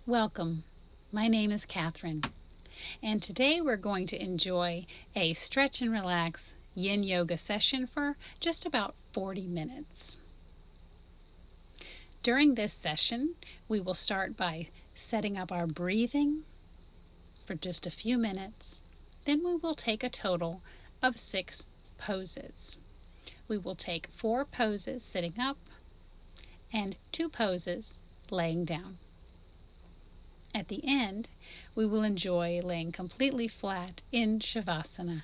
Welcome. My name is Kathryn, and today we're going to enjoy a stretch and relax yin yoga session for just about 40 minutes. During this session, we will start by setting up our breathing for just a few minutes. Then we will take a total of 6 poses. We will take 4 poses sitting up and 2 poses laying down. At the end, we will enjoy laying completely flat in Shavasana.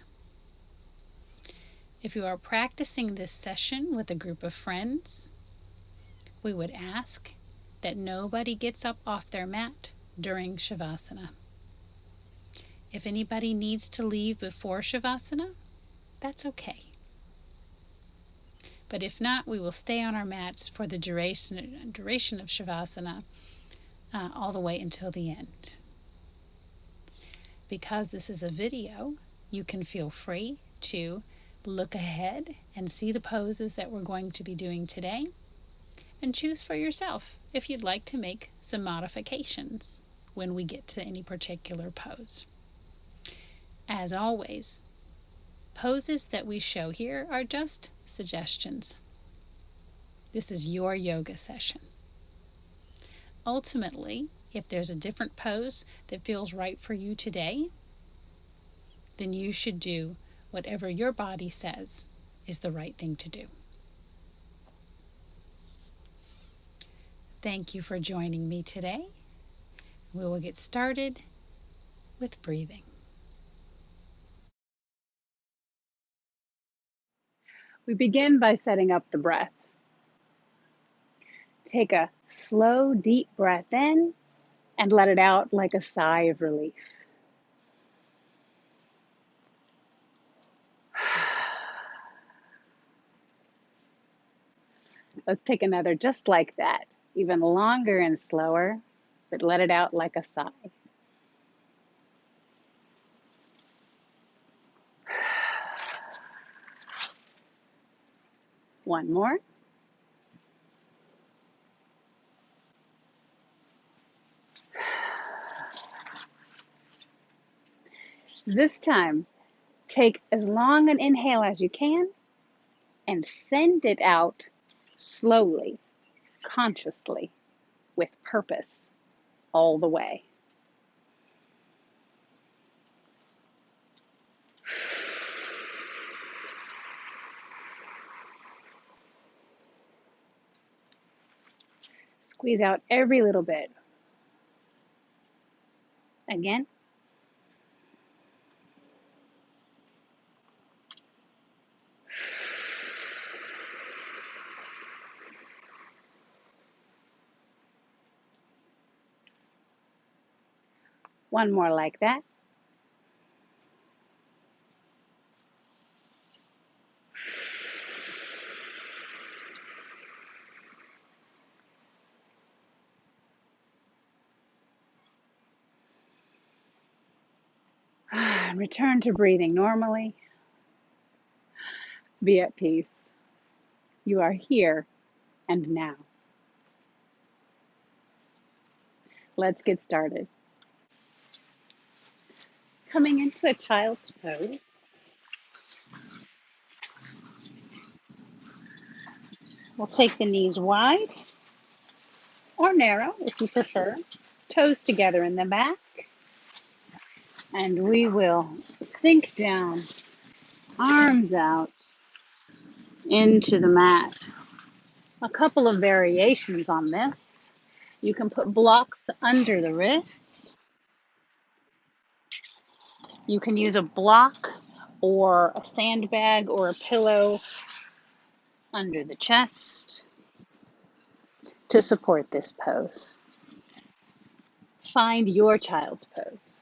If you are practicing this session with a group of friends, we would ask that nobody gets up off their mat during Shavasana. If anybody needs to leave before Shavasana, that's okay. But if not, we will stay on our mats for the duration of Shavasana all the way until the end. Because this is a video, you can feel free to look ahead and see the poses that we're going to be doing today and choose for yourself if you'd like to make some modifications when we get to any particular pose. As always, poses that we show here are just suggestions. This is your yoga session. Ultimately, if there's a different pose that feels right for you today, then you should do whatever your body says is the right thing to do. Thank you for joining me today. We will get started with breathing. We begin by setting up the breath. Take a slow, deep breath in and let it out like a sigh of relief. Let's take another just like that, even longer and slower, but let it out like a sigh. One more. This time, take as long an inhale as you can and send it out slowly, consciously, with purpose, all the way. Squeeze out every little bit. Again. One more like that. Return to breathing normally. Be at peace. You are here and now. Let's get started. Coming into a child's pose. We'll take the knees wide or narrow if you prefer. Toes together in the back. And we will sink down, arms out into the mat. A couple of variations on this. You can put blocks under the wrists. You can use a block or a sandbag or a pillow under the chest to support this pose. Find your child's pose.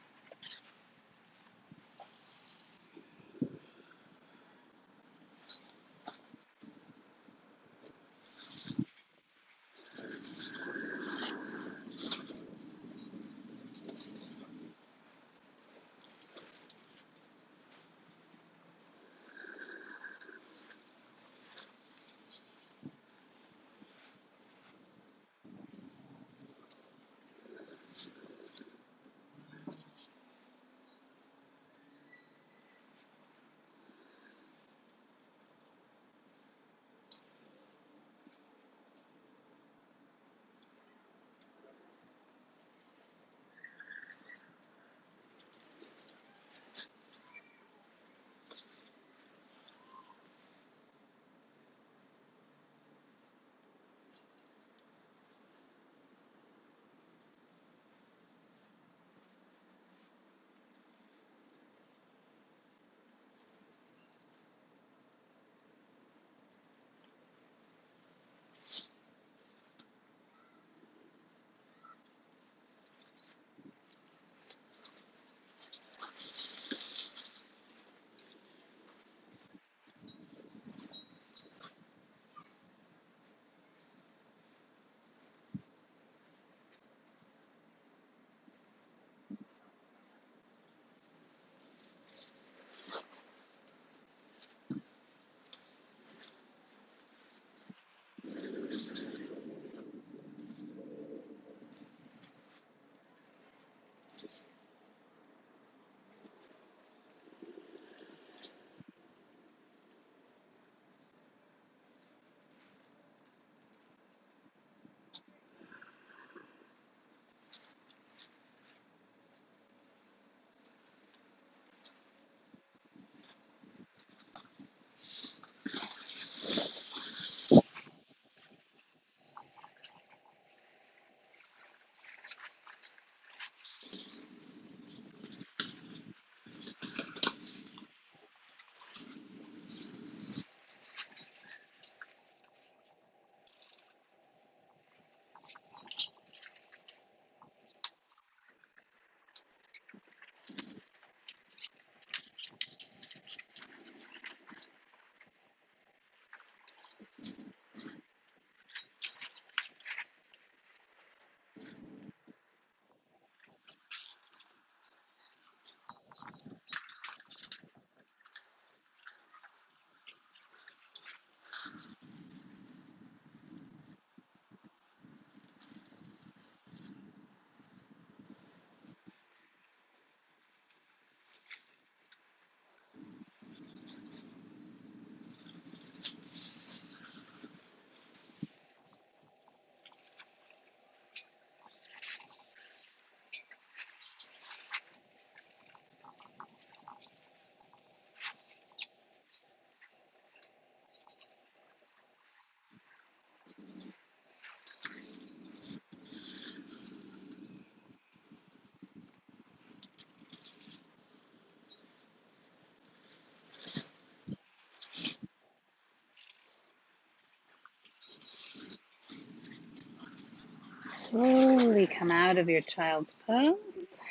Slowly come out of your child's pose.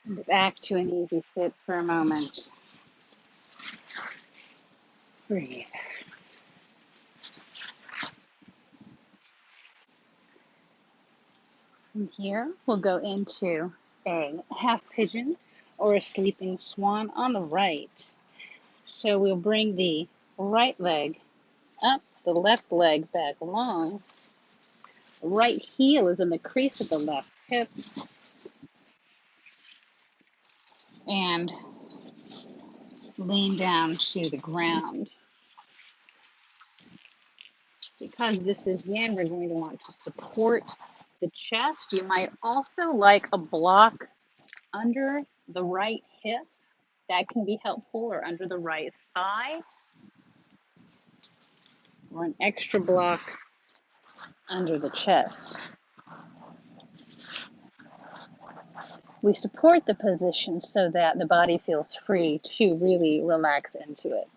Back to an easy sit for a moment. Breathe. From here, we'll go into a half pigeon or a sleeping swan on the right. So we'll bring the right leg up, the left leg back long. The right heel is in the crease of the left hip. And lean down to the ground. Because this is yin, we're going to want to support the chest. You might also like a block under the right hip. That can be helpful, or under the right thigh, or an extra block under the chest. We support the position so that the body feels free to really relax into it.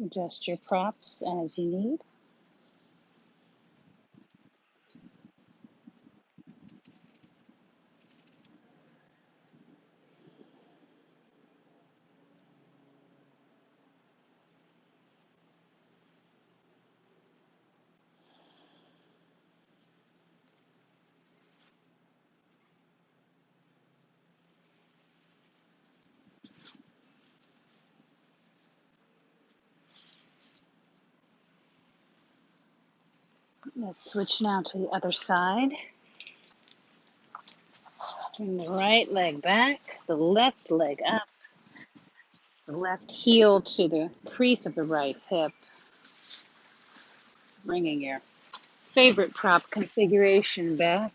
Adjust your props as you need. Let's switch now to the other side. Bring the right leg back, the left leg up, the left heel to the crease of the right hip. Bringing your favorite prop configuration back,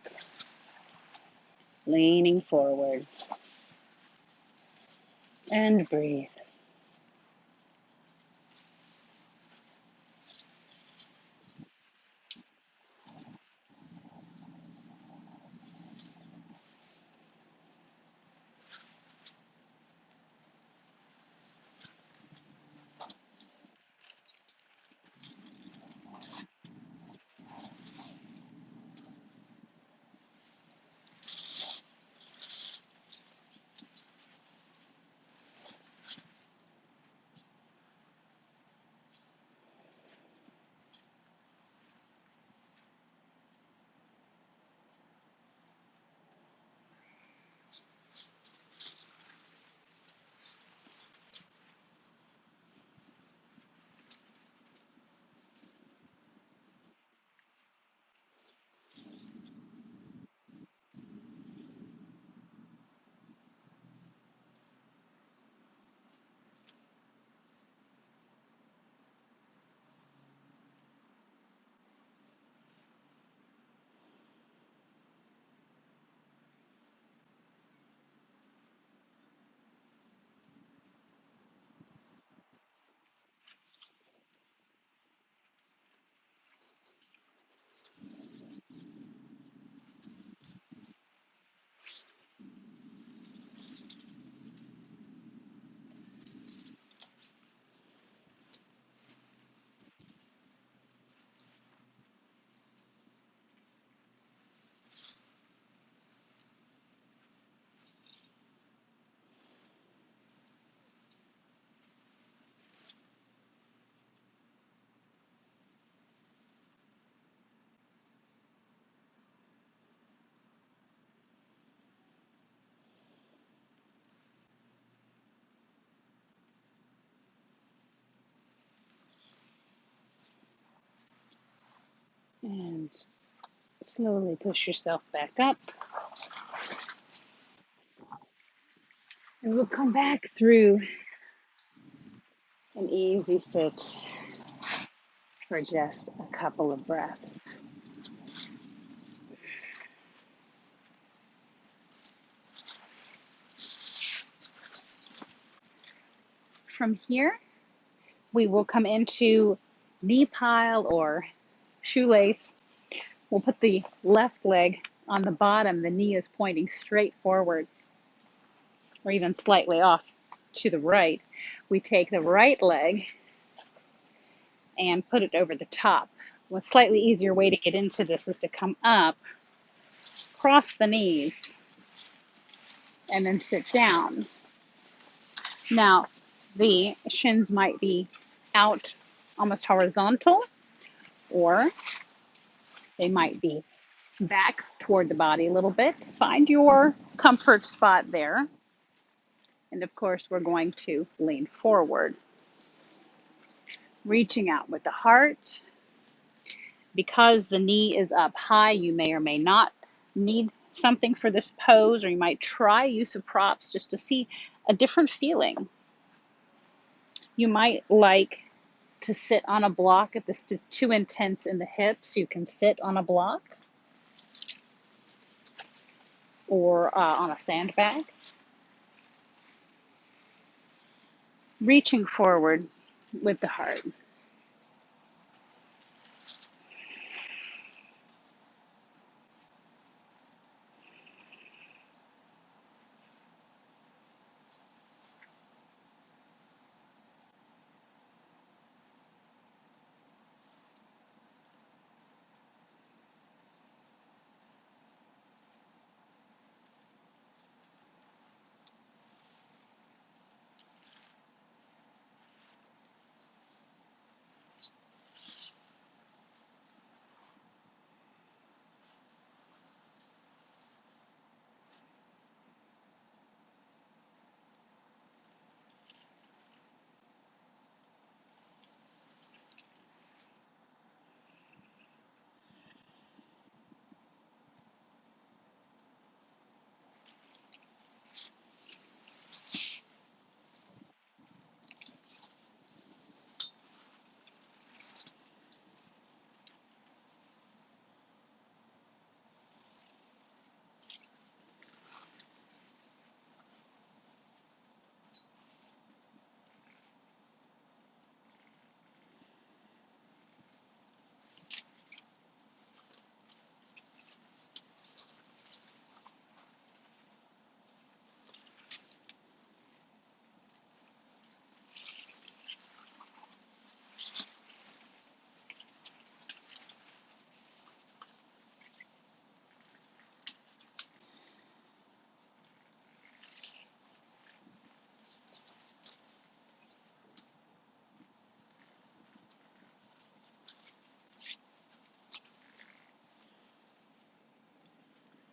leaning forward, and breathe. And slowly push yourself back up. And we'll come back through an easy sit for just a couple of breaths. From here, we will come into knee pile or shoelace. We'll put the left leg on the bottom. The knee is pointing straight forward, or even slightly off to the right. We take the right leg and put it over the top. One slightly easier way to get into this is to come up, cross the knees, and then sit down. Now, the shins might be out almost horizontal, or they might be back toward the body a little bit. Find your comfort spot there. And of course, we're going to lean forward, reaching out with the heart. Because the knee is up high, you may or may not need something for this pose, or you might try use of props just to see a different feeling. You might like to sit on a block. If this is too intense in the hips, you can sit on a block or on a sandbag. Reaching forward with the heart.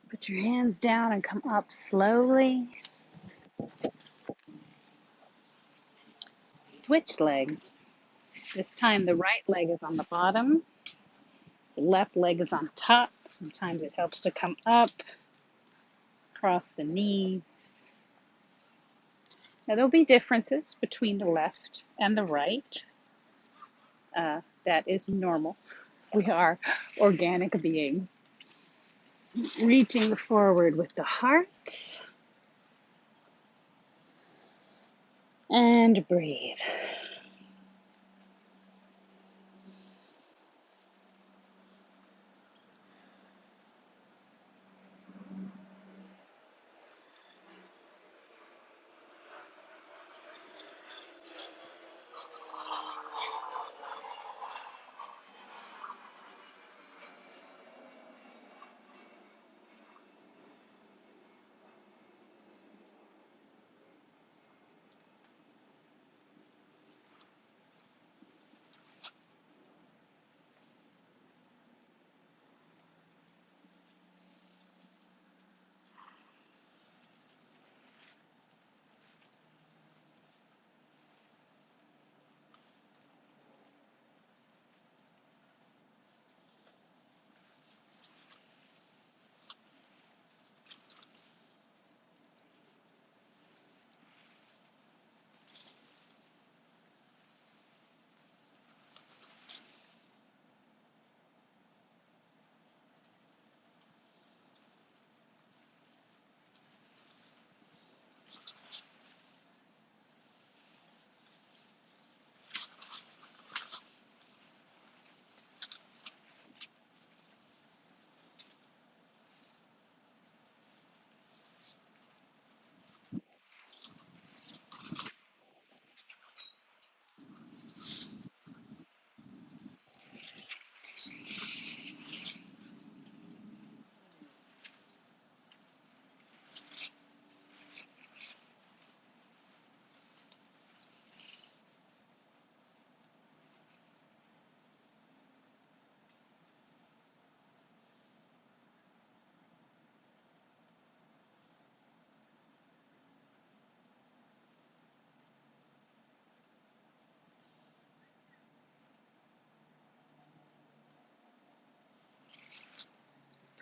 Put your hands down and come up slowly. Switch legs. This time the right leg is on the bottom, the left leg is on top. Sometimes it helps to come up, cross the knees. Now there'll be differences between the left and the right. That is normal. We are organic beings. Reaching forward with the heart. And breathe.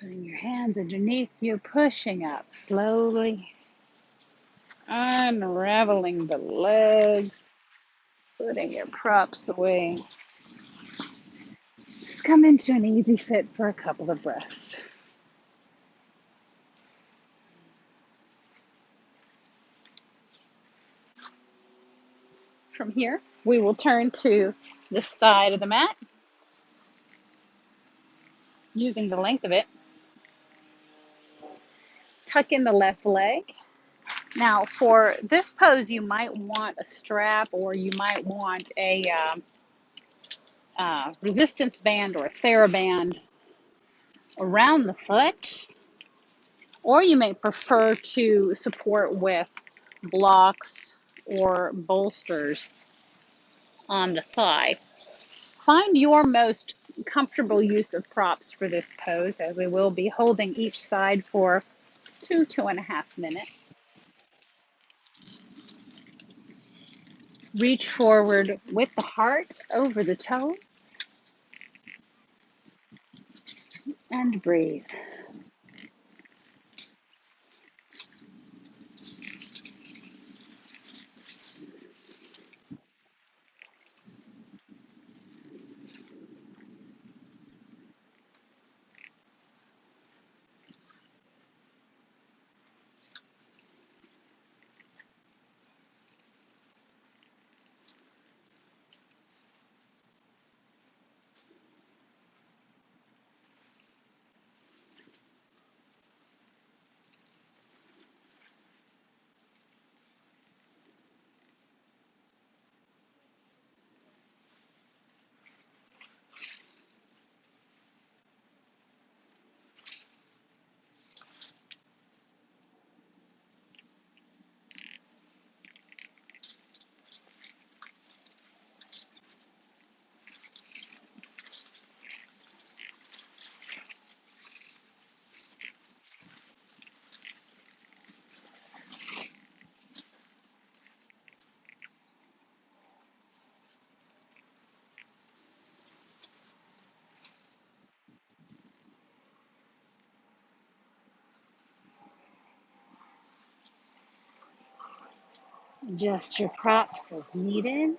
Putting your hands underneath you, pushing up slowly, unraveling the legs, putting your props away. Just come into an easy sit for a couple of breaths. From here, we will turn to this side of the mat, using the length of it. Tuck in the left leg. Now, for this pose, you might want a strap, or you might want a resistance band or a TheraBand around the foot, or you may prefer to support with blocks or bolsters on the thigh. Find your most comfortable use of props for this pose, as we will be holding each side for 2.5 minutes. Reach forward with the heart over the toes and breathe. Adjust your props as needed.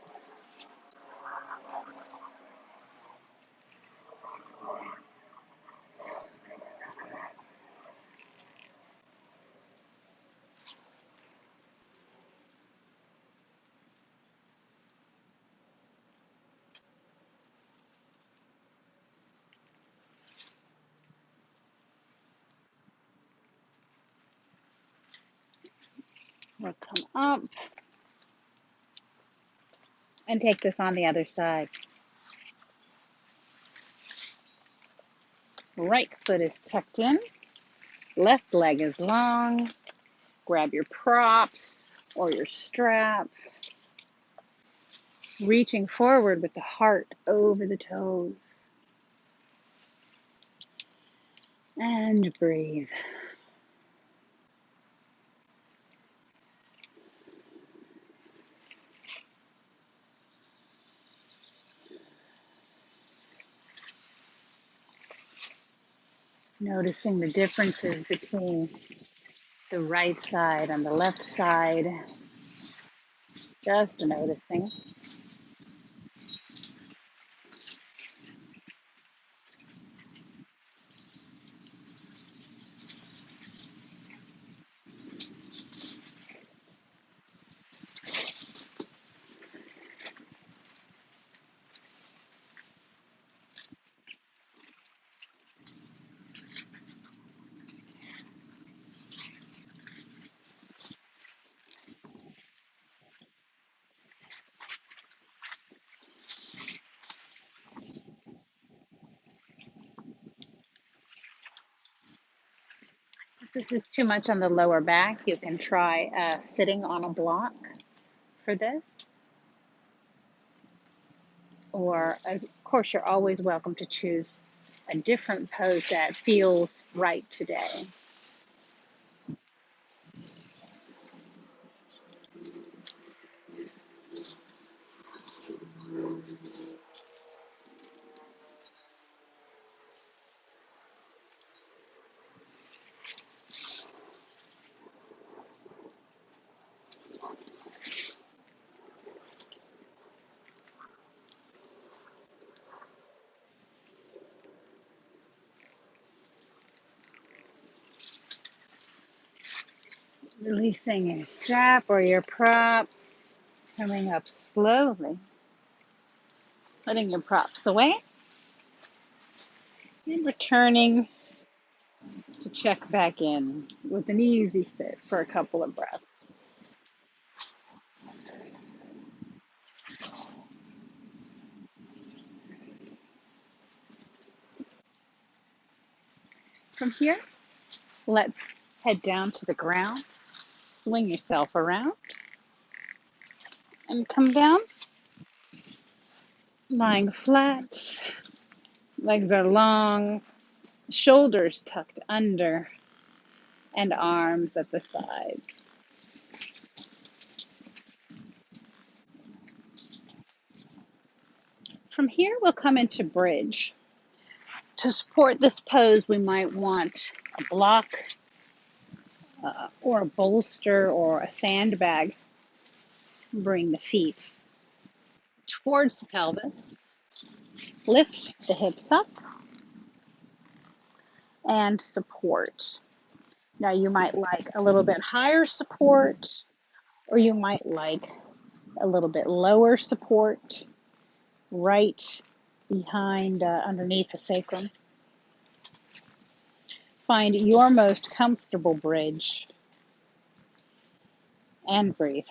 We'll come up and take this on the other side. Right foot is tucked in, left leg is long. Grab your props or your strap, reaching forward with the heart over the toes. And breathe. Noticing the differences between the right side and the left side. Just noticing. If this is too much on the lower back, you can try sitting on a block for this. Or, of course, you're always welcome to choose a different pose that feels right today. Releasing your strap or your props, coming up slowly, letting your props away, and returning to check back in with an easy sit for a couple of breaths. From here, let's head down to the ground, swing yourself around, and come down, lying flat, legs are long, shoulders tucked under, and arms at the sides. From here, we'll come into bridge. To support this pose, we might want a block or a bolster or a sandbag. Bring the feet towards the pelvis. Lift the hips up and support. Now you might like a little bit higher support, or you might like a little bit lower support right behind, underneath the sacrum. Find your most comfortable bridge and breathe.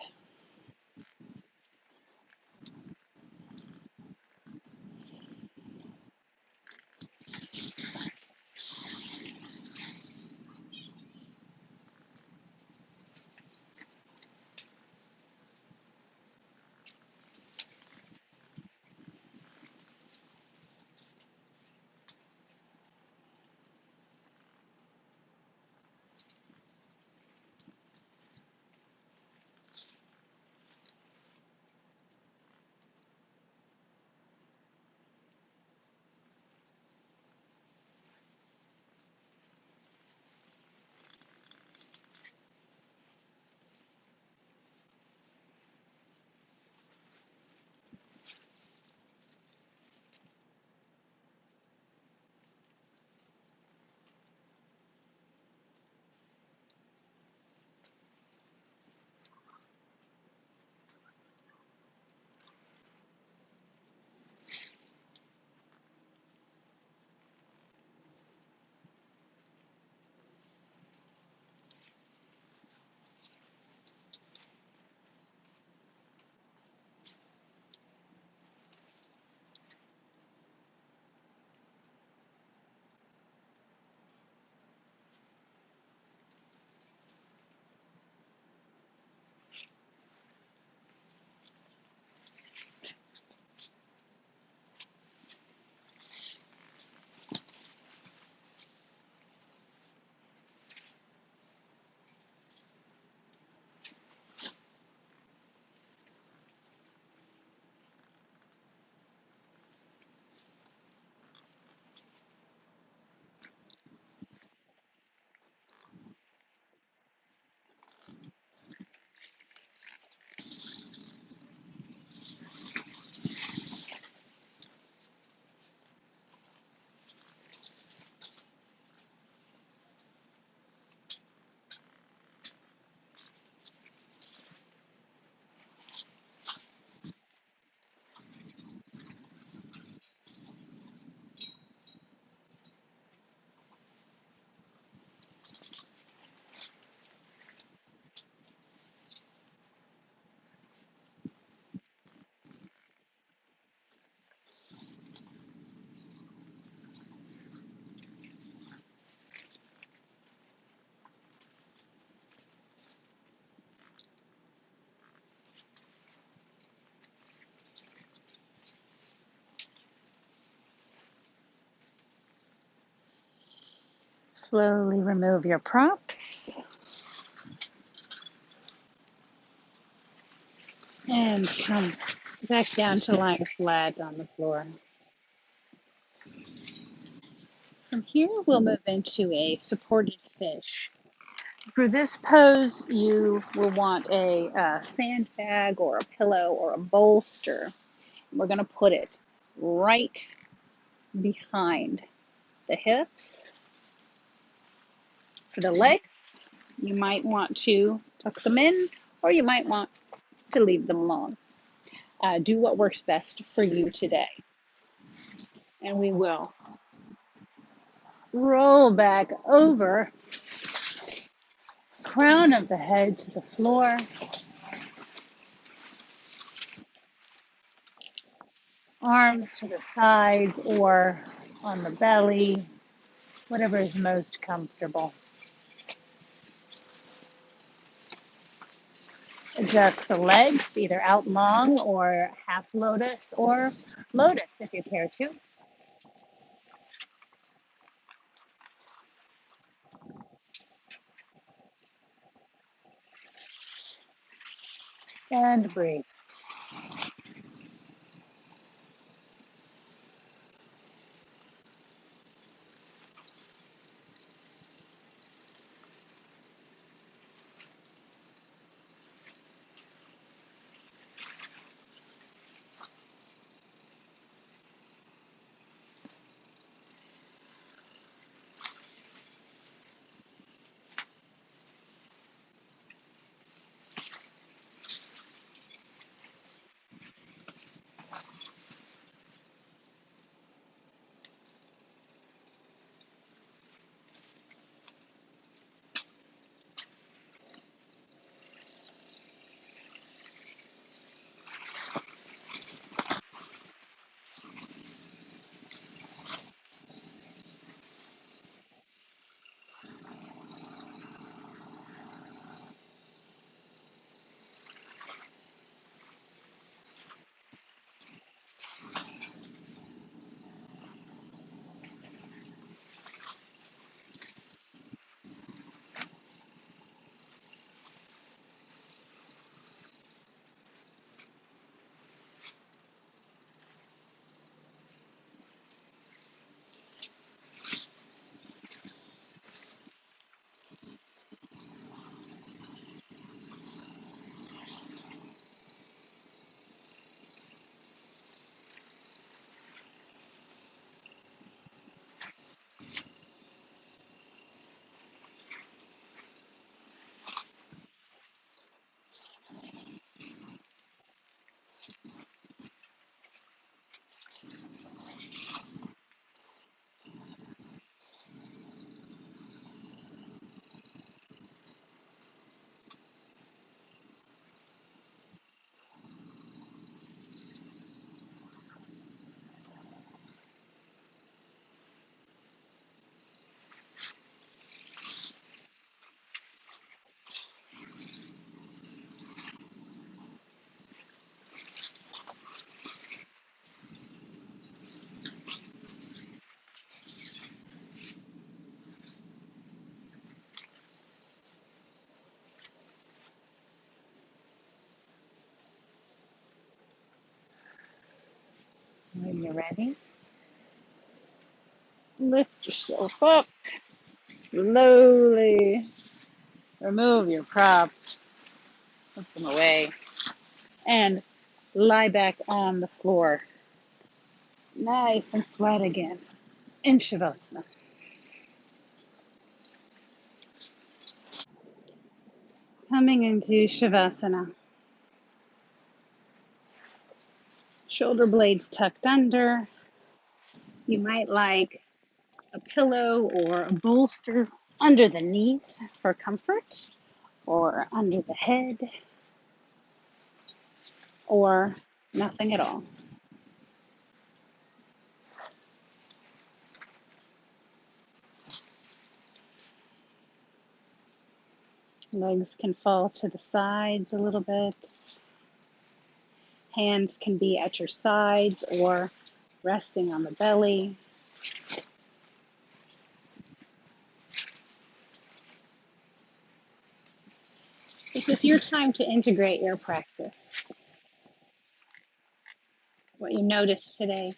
Slowly remove your props and come back down to lying flat on the floor. From here, we'll move into a supported fish. For this pose, you will want a sandbag or a pillow or a bolster. We're going to put it right behind the hips. For the legs, You might want to tuck them in, or you might want to leave them alone. Do what works best for you today. And we will roll back over, crown of the head to the floor, arms to the sides or on the belly, whatever is most comfortable. Adjust the legs, either out long or half lotus or lotus if you care to. And breathe. When you're ready, lift yourself up slowly. Remove your props, put them away, and lie back on the floor. Nice and flat again in Shavasana. Coming into Shavasana. Shoulder blades tucked under. You might like a pillow or a bolster under the knees for comfort, or under the head, or nothing at all. Legs can fall to the sides a little bit. Hands can be at your sides or resting on the belly. This is your time to integrate your practice. What you noticed today,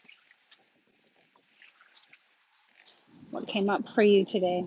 what came up for you today.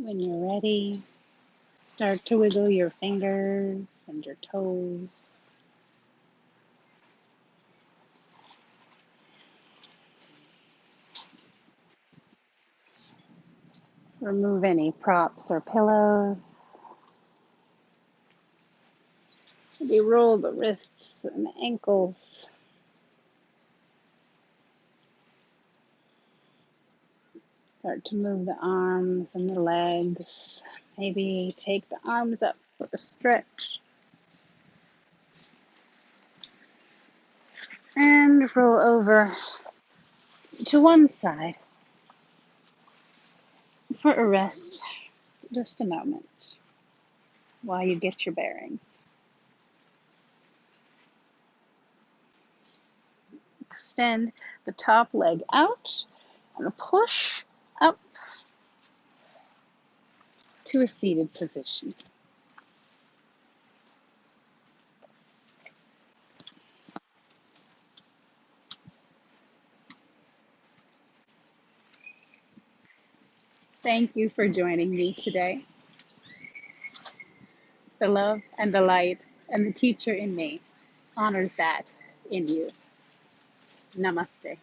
When you're ready, start to wiggle your fingers and your toes. Remove any props or pillows. Maybe roll the wrists and ankles. Start to move the arms and the legs. Maybe take the arms up for a stretch. And roll over to one side for a rest. Just a moment while you get your bearings. Extend the top leg out and push up to a seated position. Thank you for joining me today. The love and the light and the teacher in me honors that in you. Namaste.